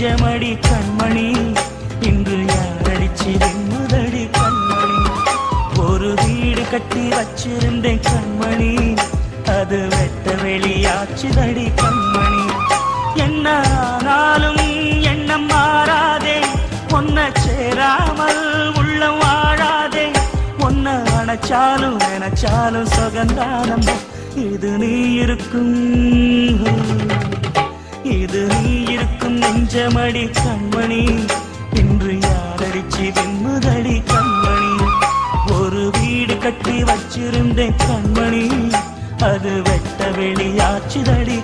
நெஞ்சமடி கண்மணி இன்று யாரடிச்சு வெண்முதடி கண்மணி ஒரு வீடு கட்டி வச்சிருந்தேன் கண்மணி அது வெட்ட வெளியாச்சுதடி கண்மணி என்ன ஆனாலும் எண்ணம் மாறாதே ஒன்ன சேராமல் உள்ளம் வாழாதே ஒன்ன அணைச்சாலும் நினைச்சாலும் சுகந்தானம் இது நீ இருக்கும் நெஞ்சமடி கண்மணி இன்று யாரடிச்சு வெண்முதடி கண்மணி ஒரு வீடு கட்டி வச்சிருந்தேன் கண்மணி அது வெட்ட வெளியாச்சுதடி